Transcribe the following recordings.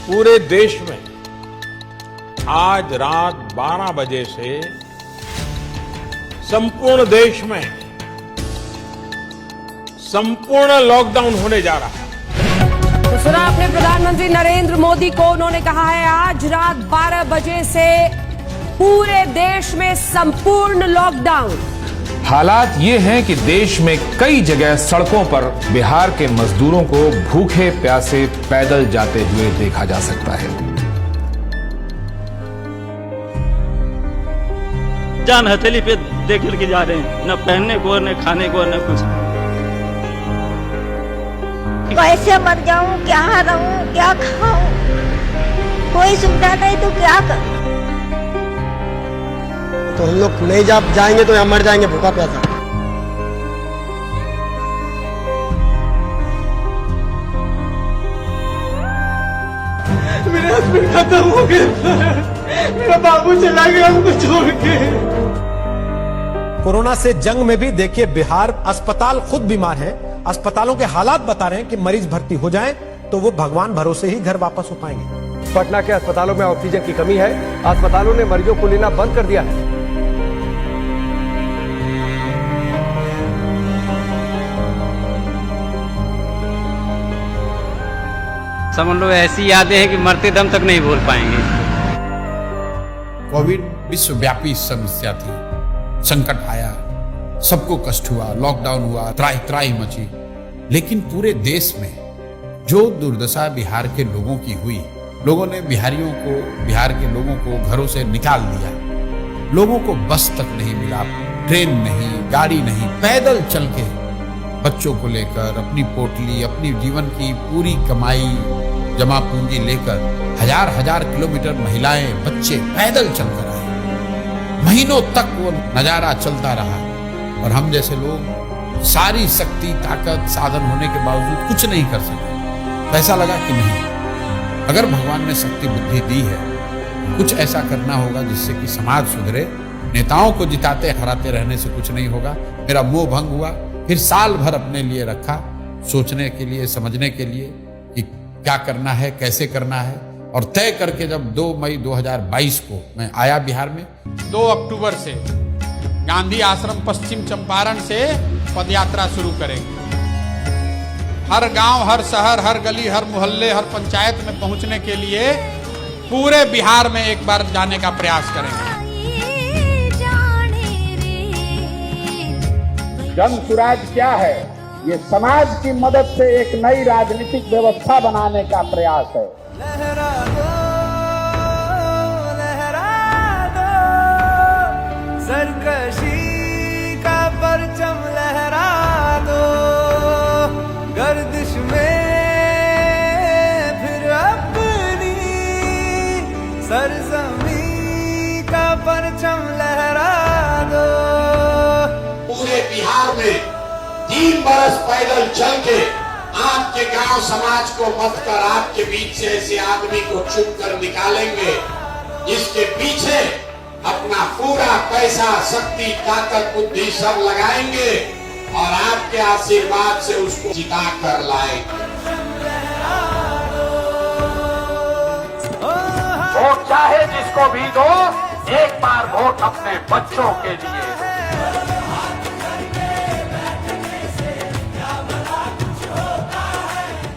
पूरे देश में आज रात 12 बजे से संपूर्ण देश में संपूर्ण लॉकडाउन होने जा रहा है। तो सुना आपने प्रधानमंत्री नरेंद्र मोदी को, उन्होंने कहा है आज रात 12 बजे से पूरे देश में संपूर्ण लॉकडाउन। हालात ये हैं कि देश में कई जगह सड़कों पर बिहार के मजदूरों को भूखे प्यासे पैदल जाते हुए देखा जा सकता है। जान हथेली पे देख के जा रहे हैं, न पहनने को न खाने को न कुछ। कैसे मर जाऊं, क्या रहूं, क्या खाऊं, कोई सुविधा नहीं तो क्या करूं। तो हम लोग नहीं जाएंगे तो यहाँ मर जाएंगे भूखा प्यासा। मेरे हस्बैंड खत्म हो गए, मेरा बाबू चला गया हमको छोड़ के। कोरोना से जंग में भी देखिए बिहार अस्पताल खुद बीमार है, अस्पतालों के हालात बता रहे हैं कि मरीज भर्ती हो जाएं तो वो भगवान भरोसे ही घर वापस हो पाएंगे। पटना के अस्पतालों में ऑक्सीजन की कमी है, अस्पतालों ने मरीजों को लेना बंद कर दिया है। समझ लो ऐसी यादें हैं कि मरते दम तक नहीं भूल पाएंगे। कोविड विश्वव्यापी समस्या थी, संकट आया, सबको कष्ट हुआ, लॉकडाउन हुआ, त्राही त्राही मची। लेकिन पूरे देश में जो दुर्दशा बिहार के लोगों की हुई, लोगों ने बिहार के लोगों को घरों से निकाल दिया। लोगों को बस तक नहीं मिला, ट्रेन नहीं, गाड़ी नहीं, पैदल चल के बच्चों को लेकर अपनी पोटली, अपनी जीवन की पूरी कमाई, जमा पूंजी लेकर हजार हजार किलोमीटर महिलाएं, बच्चे पैदल चलकर आए। महीनों तक वो नजारा चलता रहा और हम जैसे लोग सारी शक्ति, ताकत, साधन होने के बावजूद कुछ नहीं कर सके। तो ऐसा लगा कि नहीं, अगर भगवान ने शक्ति बुद्धि दी है, कुछ ऐसा करना होगा जिससे कि समाज सुधरे। नेताओं को जिताते हराते रहने से कुछ नहीं होगा। मेरा मोह भंग हुआ। फिर साल भर अपने लिए रखा, सोचने के लिए, समझने के लिए कि क्या करना है, कैसे करना है। और तय करके जब 2 मई 2022 को मैं आया बिहार में, 2 अक्टूबर से गांधी आश्रम पश्चिम चंपारण से पदयात्रा शुरू करेंगे। हर गांव, हर शहर, हर गली, हर मोहल्ले, हर पंचायत में पहुंचने के लिए पूरे बिहार में एक बार जाने का प्रयास करेंगे। जन सुराज क्या है? ये समाज की मदद से एक नई राजनीतिक व्यवस्था बनाने का प्रयास है। लहरा दो, सरकशी का परचम लहरा दो, गर्दिश में फिर अपनी सरजमी का परचम लहरा दो। पूरे बिहार में 3 बरस पैदल चल के आपके गांव समाज को मत कर आपके बीच से ऐसे आदमी को चुन कर निकालेंगे जिसके पीछे अपना पूरा पैसा, शक्ति, ताकत, बुद्धि सब लगाएंगे और आपके आशीर्वाद से उसको जिता कर लाएंगे। वोट चाहे जिसको भी दो, एक बार वोट अपने बच्चों के लिए।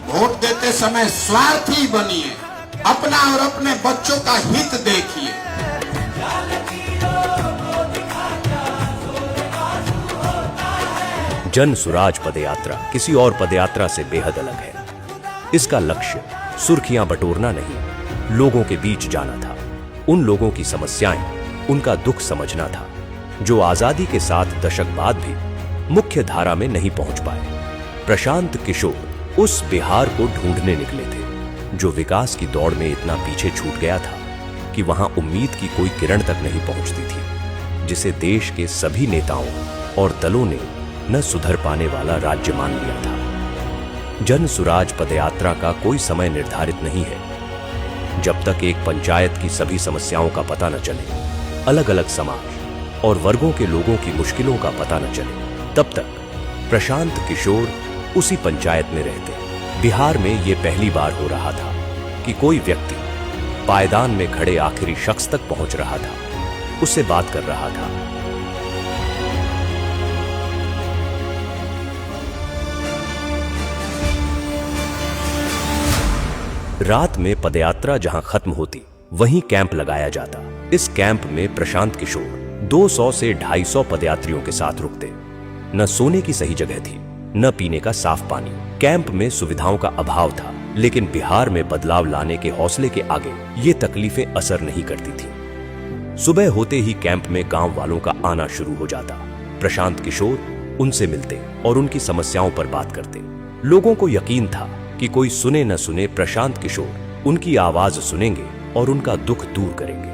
वोट देते समय स्वार्थी बनिए, अपना और अपने बच्चों का हित देखिए। जन सुराज पदयात्रा किसी और पदयात्रा से बेहद अलग है। इसका लक्ष्य सुर्खियां बटोरना नहीं, लोगों के बीच जाना था। उन लोगों की समस्याएं, उनका दुख समझना था जो आजादी के 7 दशक बाद भी मुख्य धारा में नहीं पहुंच पाए। प्रशांत किशोर उस बिहार को ढूंढने निकले थे जो विकास की दौड़ में इतना पीछे छूट गया था कि वहां उम्मीद की कोई किरण तक नहीं पहुंचती थी, जिसे देश के सभी नेताओं और दलों ने न सुधर पाने वाला राज्य मान लिया था। जन सुराज पदयात्रा का कोई समय निर्धारित नहीं है। जब तक एक पंचायत की सभी समस्याओं का पता न चले, अलग अलग समाज और वर्गों के लोगों की मुश्किलों का पता न चले, तब तक प्रशांत किशोर उसी पंचायत में रहते। बिहार में यह पहली बार हो रहा था कि कोई व्यक्ति पायदान में खड़े आखिरी शख्स तक पहुंच रहा था, उससे बात कर रहा था। रात में पदयात्रा जहां खत्म होती, वहीं कैंप लगाया जाता। इस कैंप में प्रशांत किशोर 200 से 250 पदयात्रियों के साथ रुकते। न सोने की सही जगह थी, न पीने का साफ पानी। कैंप में सुविधाओं का अभाव था, लेकिन बिहार में बदलाव लाने के हौसले के आगे ये तकलीफें असर नहीं करती थी। सुबह होते ही कैंप में गांव वालों का आना शुरू हो जाता। प्रशांत किशोर उनसे मिलते और उनकी समस्याओं पर बात करते। लोगों को यकीन था कि कोई सुने न सुने, प्रशांत किशोर उनकी आवाज सुनेंगे और उनका दुख दूर करेंगे।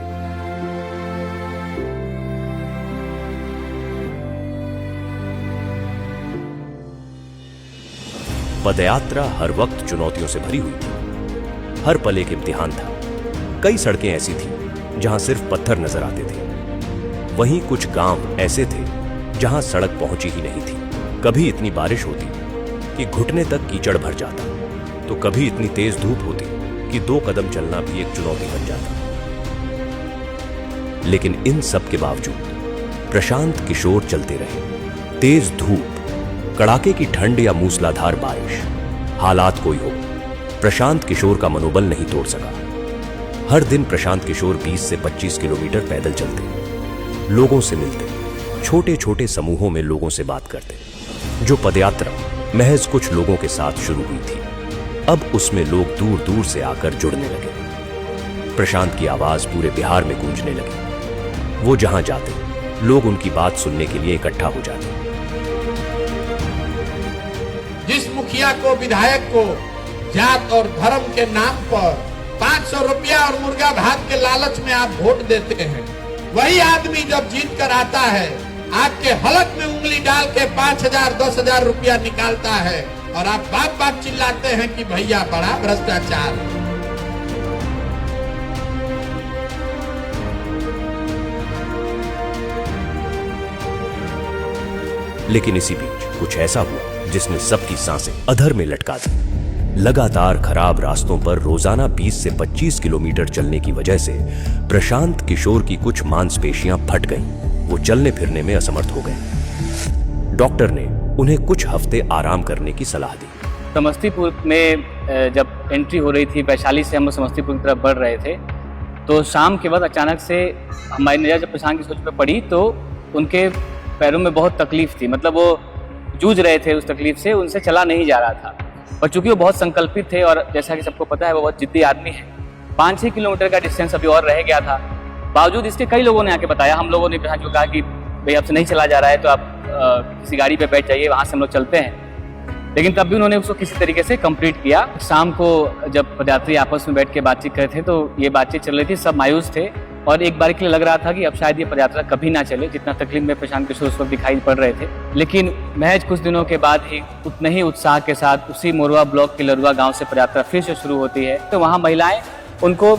पदयात्रा हर वक्त चुनौतियों से भरी हुई थी। हर पल एक इम्तिहान था। कई सड़कें ऐसी थीं जहां सिर्फ पत्थर नजर आते थे। वहीं कुछ गांव ऐसे थे जहां सड़क पहुंची ही नहीं थी। कभी इतनी बारिश होती कि घुटने तक कीचड़ भर जाता, तो कभी इतनी तेज धूप होती कि 2 कदम चलना भी एक चुनौती बन जाता। लेकिन इन सब के बावजूद प्रशांत किशोर चलते रहे। तेज धूप, कड़ाके की ठंड या मूसलाधार बारिश, हालात कोई हो, प्रशांत किशोर का मनोबल नहीं तोड़ सका। हर दिन प्रशांत किशोर 20 से 25 किलोमीटर पैदल चलते, लोगों से मिलते, छोटे छोटे समूहों में लोगों से बात करते। जो पदयात्रा महज कुछ लोगों के साथ शुरू हुई थी, अब उसमें लोग दूर दूर से आकर जुड़ने लगे। प्रशांत की आवाज पूरे बिहार में गूंजने लगी। वो जहां जाते, लोग उनकी बात सुनने के लिए इकट्ठा हो जाते। जिस मुखिया को, विधायक को जात और धर्म के नाम पर 500 रुपया और मुर्गा भात के लालच में आप वोट देते हैं, वही आदमी जब जीत कर आता है, आपके हलक में उंगली डाल के 5,000 10,000 रुपया निकालता है और आप बाप बाप चिल्लाते हैं कि भैया बड़ा भ्रष्टाचार। लेकिन इसी बीच कुछ ऐसा हुआ जिसने सबकी सांसें अधर में लटका दी। लगातार खराब रास्तों पर रोजाना 20 से 25 किलोमीटर चलने की वजह से प्रशांत किशोर की कुछ मांसपेशियां फट गईं। वो चलने फिरने में असमर्थ हो गए। डॉक्टर ने उन्हें कुछ हफ्ते आराम करने की सलाह दी। समस्तीपुर में जब एंट्री हो रही थी, वैशाली से हम लोग समस्तीपुर की तरफ बढ़ रहे थे, तो शाम के बाद अचानक से हमारी नजर जब प्रशांत किशोर पे पड़ी तो उनके पैरों में बहुत तकलीफ थी। मतलब वो जूझ रहे थे उस तकलीफ से, उनसे चला नहीं जा रहा था। और चूंकि वो बहुत संकल्पित थे और जैसा कि सबको पता है वो बहुत जिद्दी आदमी है, 5-6 किलोमीटर का डिस्टेंस अभी और रह गया था। बावजूद इसके कई लोगों ने आके बताया, हम लोगों ने कहा कि भाई आपसे नहीं चला जा रहा है तो आप किसी गाड़ी पे बैठ जाइए, वहाँ से हम लोग चलते हैं। लेकिन तब भी उन्होंने उसको किसी तरीके से कंप्लीट किया। शाम को जब पदयात्री आपस में बैठ के बातचीत कर रहे थे तो ये बातचीत चल रही थी, सब मायूस थे और एक बार के लिए लग रहा था कि अब शायद ये पदयात्रा कभी ना चले, जितना तकलीफ में प्रशांत किशोर उस वक्त दिखाई पड़ रहे थे। लेकिन महज कुछ दिनों के बाद ही उतने ही उत्साह के साथ उसी मोरवा ब्लॉक के लरुआ गांव से पदयात्रा फिर से शुरू होती है। तो वहाँ महिलाएं उनको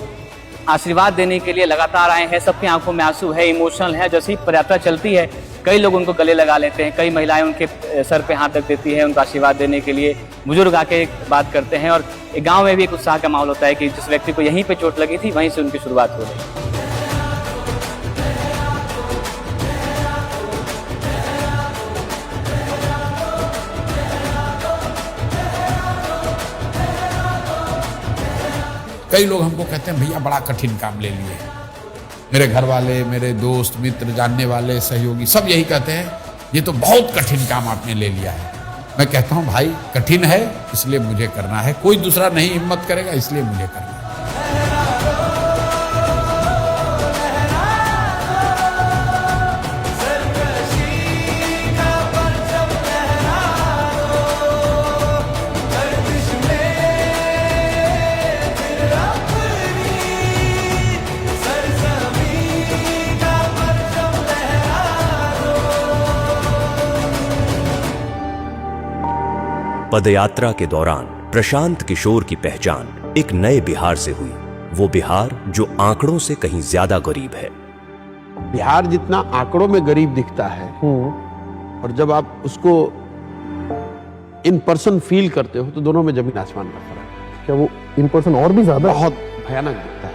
आशीर्वाद देने के लिए लगातार आए हैं। सबकी आंखों में आंसू है, इमोशनल है। जैसे ही पदयात्रा चलती है, कई लोग उनको गले लगा लेते हैं, कई महिलाएं उनके सर पे हाथ रख देती हैं उनको आशीर्वाद देने के लिए। बुजुर्ग आके बात करते हैं और गांव में भी एक उत्साह का माहौल होता है कि जिस व्यक्ति को यहीं पे चोट लगी थी वहीं से उनकी शुरुआत हो रही है। कई लोग हमको कहते हैं भैया बड़ा कठिन काम ले लिए। मेरे घर वाले, मेरे दोस्त मित्र, जानने वाले, सहयोगी सब यही कहते हैं ये तो बहुत कठिन काम आपने ले लिया है। मैं कहता हूं भाई कठिन है इसलिए मुझे करना है, कोई दूसरा नहीं हिम्मत करेगा इसलिए मुझे करना है। पदयात्रा के दौरान प्रशांत किशोर की पहचान एक नए बिहार से हुई। वो बिहार जो आंकड़ों से कहीं ज्यादा गरीब है। बिहार जितना आंकड़ों में गरीब दिखता है और जब आप उसको इन पर्सन फील करते हो तो दोनों में जमीन आसमान का फर्क है। क्या वो इन पर्सन और भी ज्यादा बहुत भयानक दिखता है।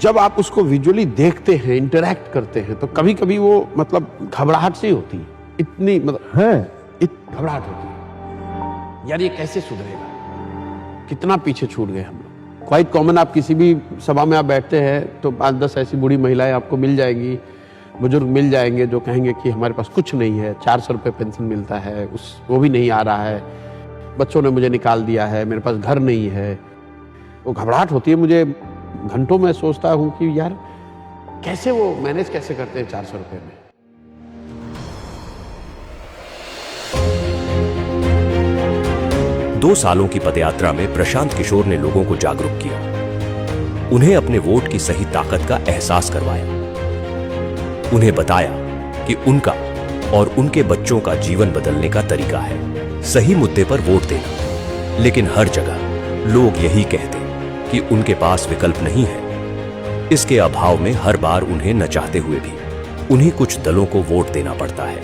जब आप उसको विजुअली देखते हैं, इंटरैक्ट करते हैं, तो कभी कभी वो मतलब घबराहट सी होती है, इतनी मतलब है घबराहट होती है, यार ये कैसे सुधरेगा, कितना पीछे छूट गए हम लोग। क्वाइट कॉमन, आप किसी भी सभा में आप बैठते हैं तो 5-10 ऐसी बूढ़ी महिलाएं आपको मिल जाएंगी, बुजुर्ग मिल जाएंगे जो कहेंगे कि हमारे पास कुछ नहीं है, 400 रुपये पेंशन मिलता है, वो भी नहीं आ रहा है, बच्चों ने मुझे निकाल दिया है, मेरे पास घर नहीं है। वो घबराहट होती है मुझे, घंटों में सोचता हूं कि यार कैसे वो मैनेज कैसे करते हैं 400 रुपए में। दो सालों की पदयात्रा में प्रशांत किशोर ने लोगों को जागरूक किया, उन्हें अपने वोट की सही ताकत का एहसास करवाया, उन्हें बताया कि उनका और उनके बच्चों का जीवन बदलने का तरीका है सही मुद्दे पर वोट देना। लेकिन हर जगह लोग यही कहते कि उनके पास विकल्प नहीं है। इसके अभाव में हर बार उन्हें न चाहते हुए भी उन्हीं कुछ दलों को वोट देना पड़ता है।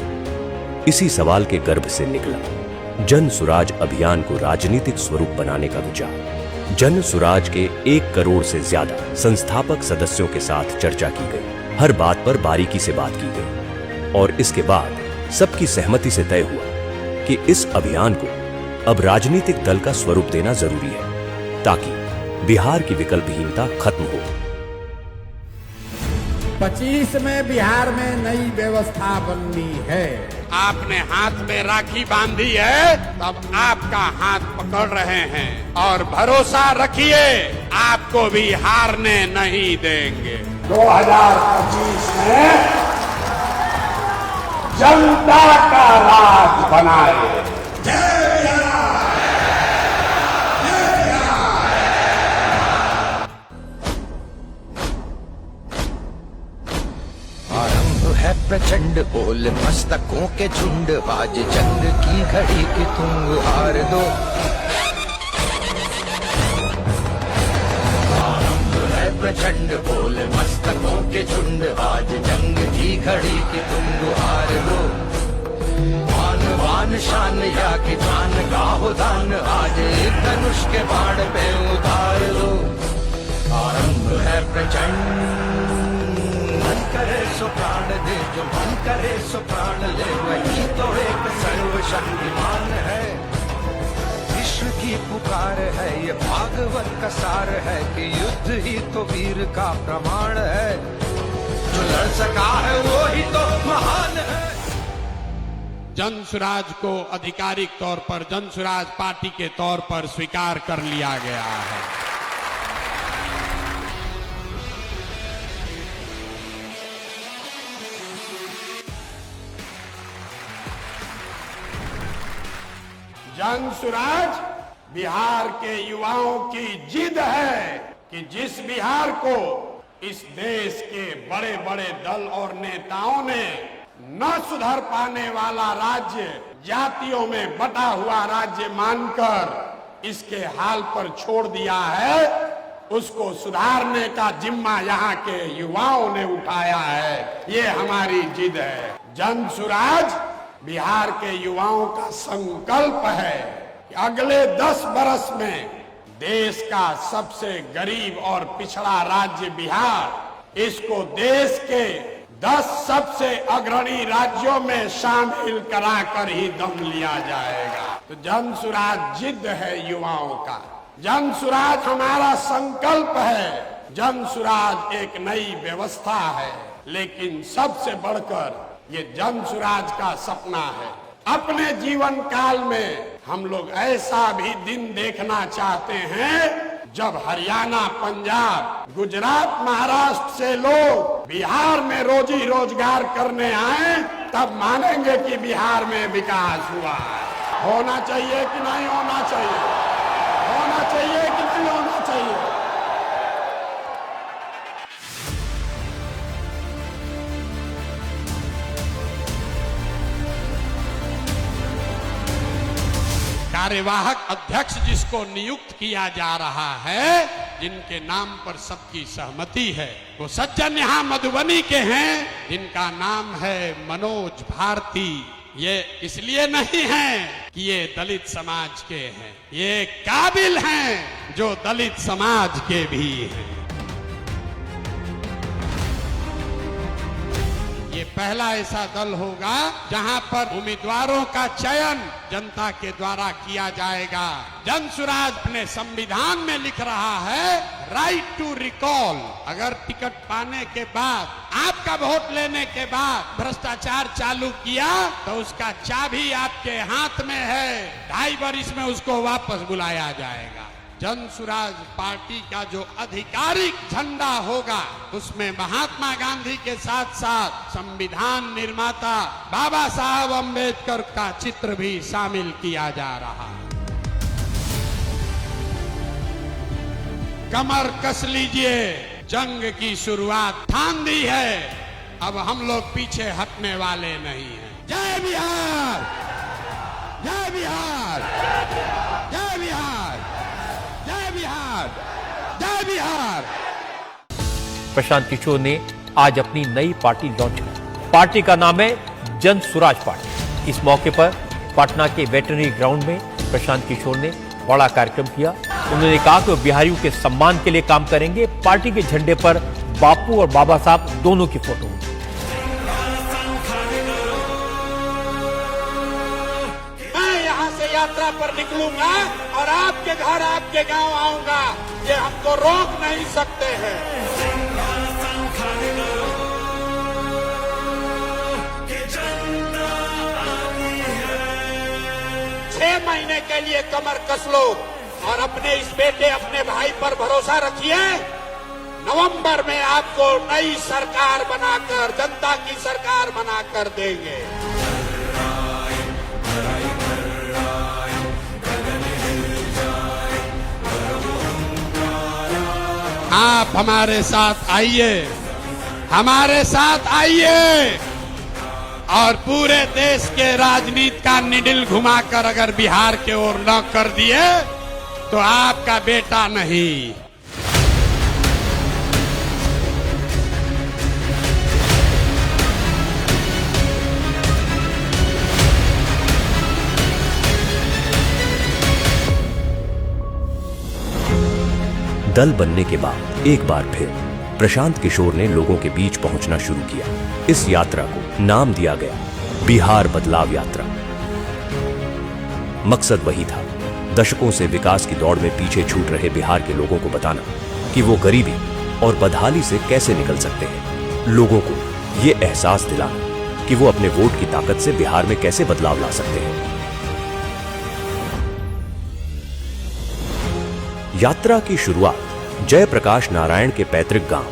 इसी सवाल के गर्भ से निकला जन सुराज अभियान को राजनीतिक स्वरूप बनाने का विचार। जन सुराज के 1 करोड़ से ज्यादा संस्थापक सदस्यों के साथ चर्चा की गई, हर बात पर बारीकी से बात की गई और इसके बाद सबकी सहमति से तय हुआ कि इस अभियान को अब राजनीतिक दल का स्वरूप देना जरूरी है ताकि बिहार की विकल्पहीनता खत्म हो। 25 में बिहार में नई व्यवस्था बननी है। आपने हाथ में राखी बांधी है, तब आपका हाथ पकड़ रहे हैं और भरोसा रखिए आपको भी हारने नहीं देंगे। 2025 में जनता का राज बनाए। है प्रचंड बोल मस्तकों के झुंड, आज जंग की घड़ी की तुम हार दो। आरंभ है प्रचंड बोल मस्तकों के झुंड, आज जंग की घड़ी की तुम हार दो। मान वान शान या कि जान का हो दान, आज एक धनुष के बाण पे उतार दो। आरंभ है प्रचंड, मन करे सो प्राण दे, जो मन करे सो प्राण ले, वही तो एक सर्वशक्तिमान है। विश्व की पुकार है, ये भागवत का सार है कि युद्ध ही तो वीर का प्रमाण है। जो लड़ सका है वो ही तो महान है। जन सुराज को आधिकारिक तौर पर जन सुराज पार्टी के तौर पर स्वीकार कर लिया गया है। जन सुराज बिहार के युवाओं की जिद है कि जिस बिहार को इस देश के बड़े बड़े दल और नेताओं ने न सुधर पाने वाला राज्य, जातियों में बटा हुआ राज्य मानकर इसके हाल पर छोड़ दिया है, उसको सुधारने का जिम्मा यहाँ के युवाओं ने उठाया है। ये हमारी जिद है। जन सुराज बिहार के युवाओं का संकल्प है कि अगले 10 बरस में देश का सबसे गरीब और पिछड़ा राज्य बिहार, इसको देश के 10 सबसे अग्रणी राज्यों में शामिल कराकर ही दम लिया जाएगा। तो जन सुराज जिद है युवाओं का, जन सुराज हमारा संकल्प है, जन सुराज एक नई व्यवस्था है। लेकिन सबसे बढ़कर ये जन सुराज का सपना है। अपने जीवन काल में हम लोग ऐसा भी दिन देखना चाहते हैं जब हरियाणा, पंजाब, गुजरात, महाराष्ट्र से लोग बिहार में रोजी रोजगार करने आए, तब मानेंगे कि बिहार में विकास हुआ है। होना चाहिए कि नहीं होना चाहिए? होना चाहिए कि नहीं होना चाहिए? कार्यवाहक अध्यक्ष जिसको नियुक्त किया जा रहा है, जिनके नाम पर सबकी सहमति है। वो सज्जन यहाँ मधुबनी के हैं जिनका नाम है मनोज भारती। ये इसलिए नहीं है कि ये दलित समाज के हैं, ये काबिल हैं जो दलित समाज के भी हैं। ये पहला ऐसा दल होगा जहां पर उम्मीदवारों का चयन जनता के द्वारा किया जाएगा। जनसुराज अपने संविधान में लिख रहा है राइट टू रिकॉल। अगर टिकट पाने के बाद, आपका वोट लेने के बाद भ्रष्टाचार चालू किया तो उसका चाबी आपके हाथ में है। 2.5 वर्ष में उसको वापस बुलाया जाएगा। जनसुराज पार्टी का जो आधिकारिक झंडा होगा उसमें महात्मा गांधी के साथ साथ संविधान निर्माता बाबा साहब अम्बेडकर का चित्र भी शामिल किया जा रहा है। कमर कस लीजिए, जंग की शुरुआत ठान दी है, अब हम लोग पीछे हटने वाले नहीं हैं। जय बिहार, जय बिहार, जय बिहार, जय बिहार, जय बिहार। प्रशांत किशोर ने आज अपनी नई पार्टी लॉन्च की। पार्टी का नाम है जन सुराज पार्टी। इस मौके पर पटना के वेटरनरी ग्राउंड में प्रशांत किशोर ने बड़ा कार्यक्रम किया। उन्होंने कहा कि वो बिहारियों के सम्मान के लिए काम करेंगे। पार्टी के झंडे पर बापू और बाबा साहब दोनों की फोटो। मैं यहाँ से यात्रा पर निकलूंगा और आपके घर, आपके गांव आऊंगा, ये हमको रोक नहीं सकते हैं। 6 महीने के लिए कमर कस लो और अपने इस बेटे, अपने भाई पर भरोसा रखिए। नवंबर में आपको नई सरकार बनाकर, जनता की सरकार बनाकर देंगे। आप हमारे साथ आइए, हमारे साथ आइए और पूरे देश के राजनीति का निडिल घुमाकर अगर बिहार के ओर न कर दिए तो आपका बेटा नहीं। दल बनने के बाद एक बार फिर प्रशांत किशोर ने लोगों के बीच पहुंचना शुरू किया। इस यात्रा को नाम दिया गया बिहार बदलाव यात्रा। मकसद वही था, दशकों से विकास की दौड़ में पीछे छूट रहे बिहार के लोगों को बताना कि वो गरीबी और बदहाली से कैसे निकल सकते हैं। लोगों को ये एहसास दिलाना कि वो अपने वोट की ताकत से बिहार में कैसे बदलाव ला सकते हैं। यात्रा की शुरुआत जयप्रकाश नारायण के पैतृक गांव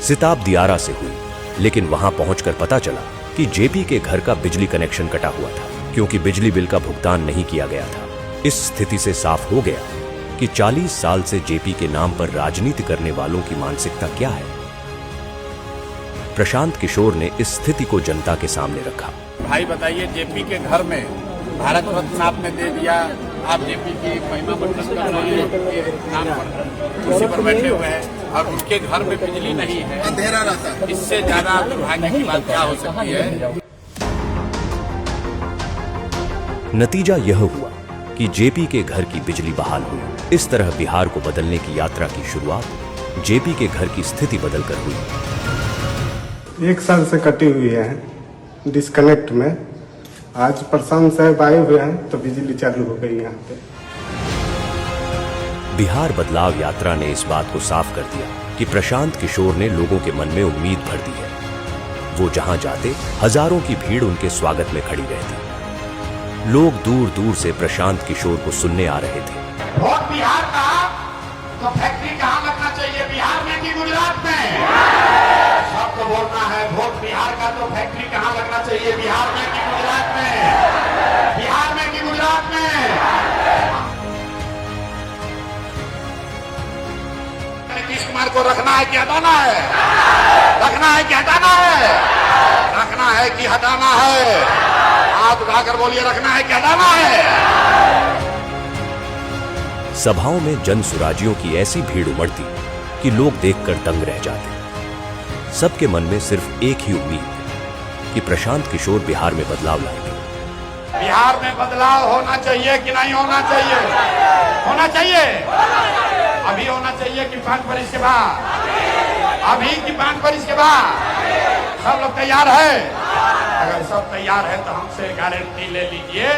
सिताब दियारा से हुई, लेकिन वहां पहुंचकर पता चला कि जेपी के घर का बिजली कनेक्शन कटा हुआ था क्योंकि बिजली बिल का भुगतान नहीं किया गया था। इस स्थिति से साफ हो गया कि 40 साल से जेपी के नाम पर राजनीति करने वालों की मानसिकता क्या है। प्रशांत किशोर ने इस स्थिति को जनता के सामने रखा। भाई बताइए, जेपी के घर में भारत रत्न आपने दे दिया, आप जेपी की महिमा मंडन कर रहे हैं उनके नाम पर, उसी पर बैठे हुए हैं और उनके घर में बिजली नहीं है, अंधेरा रहता है। इससे ज्यादा दुर्भाग्य की बात क्या हो सकती है। नतीजा यह हुआ कि जेपी के घर की बिजली बहाल हुई। इस तरह बिहार को बदलने की यात्रा की शुरुआत जेपी के घर की स्थिति बदलकर हुई। 1 साल से कटी हुई है डिस्कनेक्ट में। आज प्रशांत साहब आए हुए हैं तो बिजली चालू हो गई यहाँ पे। बिहार बदलाव यात्रा ने इस बात को साफ कर दिया कि प्रशांत किशोर ने लोगों के मन में उम्मीद भर दी है। वो जहां जाते हजारों की भीड़ उनके स्वागत में खड़ी रहती। लोग दूर दूर से प्रशांत किशोर को सुनने आ रहे थे। वोट बिहार का तो फैक्ट्री कहाँ लगना चाहिए, बिहार में कि गुजरात में? सबको बोलना है, वोट बिहार का तो फैक्ट्री कहाँ लगना चाहिए, बिहार में कि गुजरात में? बिहार में कि गुजरात में? नीतीश कुमार को रखना है कि हटाना है? रखना है कि हटाना है? रखना है कि हटाना है? हाथ उठाकर बोलिए, रखना है कि हटाना है? सभाओं में जन सुराजियों की ऐसी भीड़ उमड़ती कि लोग देखकर दंग रह जाते। सबके मन में सिर्फ एक ही उम्मीद कि प्रशांत किशोर बिहार में बदलाव लाएंगे। बिहार में बदलाव होना चाहिए कि नहीं होना चाहिए? होना चाहिए। अभी होना चाहिए कि 5 वर्ष के बाद? अभी कि 5 वर्ष के बाद? सब लोग तैयार है? अगर सब तैयार है तो हमसे गारंटी ले लीजिए,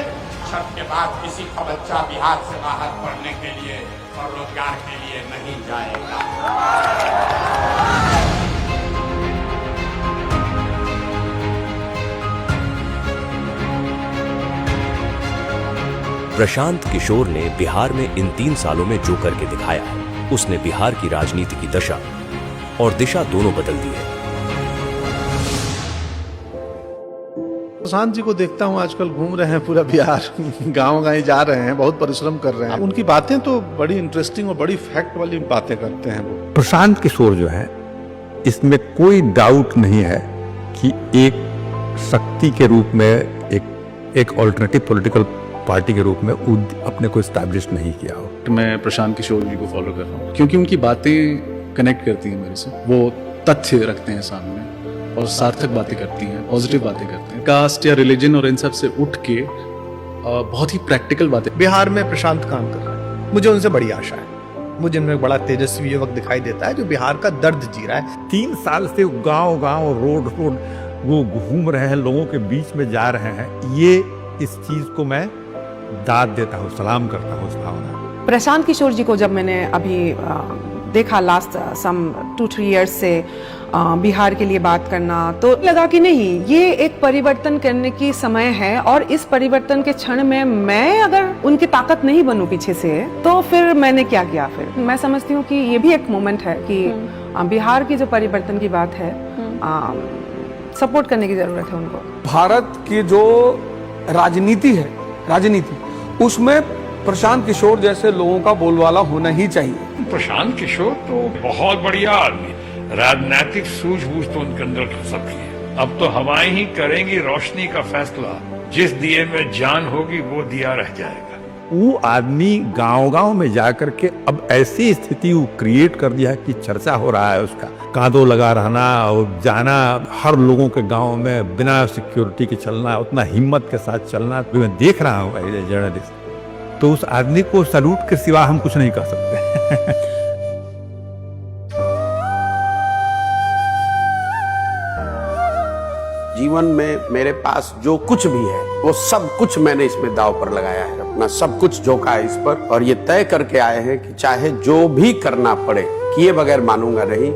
छठ के बाद किसी का बच्चा बिहार से बाहर पढ़ने के लिए और रोजगार के लिए नहीं जाएगा। प्रशांत किशोर ने बिहार में इन 3 सालों में जो करके दिखाया है, उसने बिहार की राजनीति की दशा और दिशा दोनों बदल दी है। प्रशांत जी को देखता हूँ आजकल घूम रहे हैं पूरा बिहार, गांव-गांव जा रहे हैं, बहुत परिश्रम कर रहे हैं। उनकी बातें तो बड़ी इंटरेस्टिंग और बड़ी फैक्ट वाली बातें करते हैं वो। प्रशांत किशोर जो है, इसमें कोई डाउट नहीं है कि एक शक्ति के रूप में एक ऑल्टरनेटिव पॉलिटिकल पार्टी के रूप में अपने को एस्टैब्लिश नहीं किया हो। मैं प्रशांत किशोर जी को फॉलो कर रहा हूँ क्योंकि उनकी बातें कनेक्ट करती हैं मेरे से। वो तथ्य रखते हैं सामने और सार्थक बातें करती हैं, पॉजिटिव बातें करते हैं। कास्ट या रिलीजन और इन सब से उठ के बहुत ही प्रैक्टिकल बातें। बिहार में प्रशांत काम कर रहा है, मुझे उनसे बड़ी आशा है। मुझे इनमें एक बड़ा तेजस्वी युवक दिखाई देता है जो बिहार का दर्द जी रहा है। 3 साल से गांव-गांव रोड वो घूम रहे हैं, लोगों के बीच में जा रहे हैं। ये इस चीज को मैं दाद देता हूँ, सलाम करता हूँ इस भावना। प्रशांत किशोर जी को जब मैंने अभी देखा लास्ट सम 2-3 इयर्स से बिहार के लिए बात करना, तो लगा कि नहीं, ये एक परिवर्तन करने की समय है और इस परिवर्तन के क्षण में मैं अगर उनकी ताकत नहीं बनूं पीछे से, तो फिर मैंने क्या किया? फिर मैं समझती हूँ कि ये भी एक मोमेंट है कि बिहार की जो परिवर्तन की बात है, सपोर्ट करने की जरूरत है उनको। भारत की जो राजनीति है, उसमें प्रशांत किशोर जैसे लोगों का बोलबाला होना ही चाहिए। प्रशांत किशोर तो बहुत बढ़िया आदमी, राजनीतिक सूझबूझ तो उनके अंदर सबकी है। अब तो हवाएं ही करेंगी रोशनी का फैसला, जिस दिए में जान होगी वो दिया रह जाएगा। वो आदमी गांव-गांव में जाकर के अब ऐसी स्थिति वो क्रिएट कर दिया है कि चर्चा हो रहा है उसका। कांधों लगा रहना और जाना, हर लोगों के गांव में बिना सिक्योरिटी के चलना, उतना हिम्मत के साथ चलना, मैं देख रहा हूँ एज ए जर्नलिस्ट। तो उस आदमी को सैल्यूट के सिवा हम कुछ नहीं कर सकते। जीवन में मेरे पास जो कुछ भी है वो सब कुछ मैंने इसमें दांव पर लगाया है, अपना सब कुछ झोंका है इस पर, और ये तय करके आए हैं कि चाहे जो भी करना पड़े, किए बगैर मानूंगा नहीं।